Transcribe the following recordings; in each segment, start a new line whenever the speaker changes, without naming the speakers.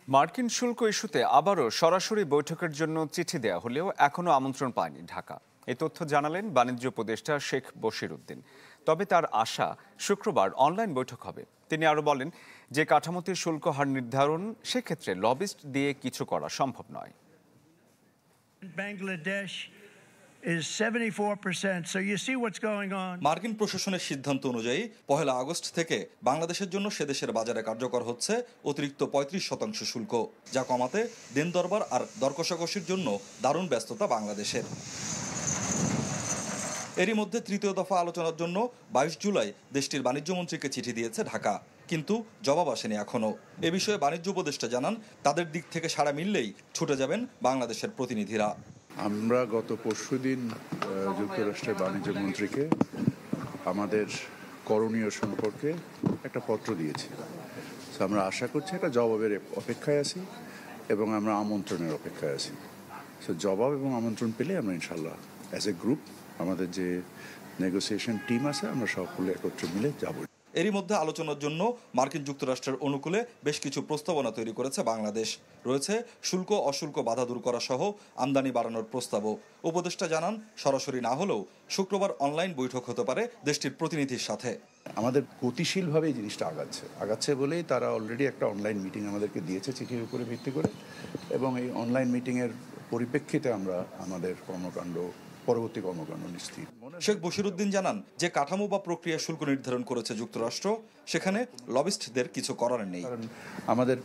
মার্কিন শুল্ক ইস্যুতে আবারও সরাসরি বৈঠকের জন্য চিঠি দেওয়া হলেও এখনও আমন্ত্রণ পায়নি ঢাকা। এই তথ্য জানালেন বাণিজ্য উপদেষ্টা শেখ বশিরউদ্দিন। তবে তার আশা শুক্রবার অনলাইন বৈঠক হবে। তিনি আরও বলেন, যে কাঠামোতে শুল্ক হার নির্ধারণ, সেক্ষেত্রে লবিস্ট দিয়ে কিছু করা সম্ভব নয়।
Bangladesh is 74%. So you see what's going on.
মার্কিন প্রশাসনের সিদ্ধান্ত অনুযায়ী 1 আগস্ট থেকে বাংলাদেশের জন্য সে দেশের বাজারে কার্যকর হচ্ছে অতিরিক্ত 35% শুল্ক, যা কমাতে দেন দরবার আর দর কষাকষির জন্য দারুণ ব্যস্ততা বাংলাদেশের। এরই মধ্যে তৃতীয় দফা আলোচনার জন্য 22 জুলাই দেশটির বাণিজ্য মন্ত্রীকে চিঠি দিয়েছে ঢাকা, কিন্তু জবাব আসেনি এখনো। এ বিষয়ে বাণিজ্য উপদেষ্টা জানান, তাদের দিক থেকে সাড়া মিললেই ছুটে যাবেন বাংলাদেশের প্রতিনিধিরা।
আমরা গত পরশুদিন যুক্তরাষ্ট্রের বাণিজ্য মন্ত্রীকে আমাদের করণীয় সম্পর্কে একটা পত্র দিয়েছি। আমরা আশা করছি একটা জবাবের অপেক্ষায় আছি এবং আমরা আমন্ত্রণের অপেক্ষায় আছি। জবাব এবং আমন্ত্রণ পেলে আমরা ইনশাল্লাহ অ্যাজ এ গ্রুপ, আমাদের যে নেগোসিয়েশন টিম আছে, আমরা সকলে একত্রে মিলে যাব।
এরই মধ্যে আলোচনার জন্য মার্কিন যুক্তরাষ্ট্রের অনুকূলে বেশ কিছু প্রস্তাবনা তৈরি করেছে বাংলাদেশ। রয়েছে শুল্ক অশুল্ক বাধা দূর করা সহ আমদানি বাড়ানোর প্রস্তাবও। উপদেষ্টা জানান, সরাসরি না হলেও শুক্রবার অনলাইন বৈঠক হতে পারে দেশটির প্রতিনিধির সাথে।
আমাদের গতিশীলভাবে এই জিনিসটা আগাচ্ছে বলেই তারা অলরেডি একটা অনলাইন মিটিং আমাদেরকে দিয়েছে চিঠির উপরে ভিত্তি করে, এবং এই অনলাইন মিটিংয়ের পরিপ্রেক্ষিতে আমরা আমাদের পরবর্তী কর্মকাণ্ড নিশ্চিত।
শেখ বশিরউদ্দিন জানান, যে কাঠামো বা প্রক্রিয়া শুল্ক নির্ধারণ করেছে যুক্তরাষ্ট্র, সেখানে লবিস্টদের কিছু করার নেই।
কারণ আমাদের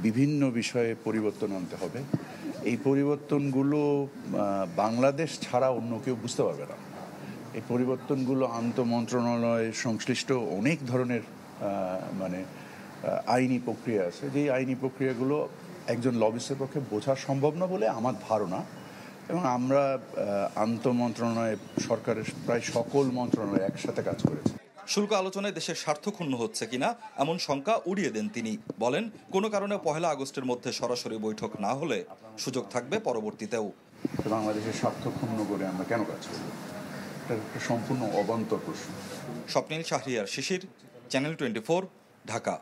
বিভিন্ন বিষয়ে পরিবর্তন আনতে হবে। এই পরিবর্তনগুলো বাংলাদেশ ছাড়া অন্য কেউ বুঝতে পারবে না। এই পরিবর্তনগুলো আন্তঃমন্ত্রণালয় সংশ্লিষ্ট অনেক ধরনের আইনি প্রক্রিয়া আছে, যেই আইনি প্রক্রিয়াগুলো একজন লবিস্টের পক্ষে বোঝা সম্ভব না বলে আমার ধারণা। এবং আমরা আন্তঃমন্ত্রণালয় সরকারের প্রায় সকল মন্ত্রণালয় একসাথে কাজ করেছে।
শুল্ক আলোচনায় দেশের স্বার্থ ক্ষুণ্ণ হচ্ছে কিনা এমন শঙ্কা উড়িয়ে দেন তিনি। বলেন, কোনো কারণে 1 আগস্টের মধ্যে সরাসরি বৈঠক না হলে সুযোগ থাকবে পরবর্তীতেও।
বাংলাদেশের স্বার্থ ক্ষুণ্ণ করে আমরা কেন কাজ করব? এটা একটা সম্পূর্ণ অবান্তর প্রশ্ন।
স্বপ্নিল শাহরিয়ার শিশির, চ্যানেল 24, ঢাকা।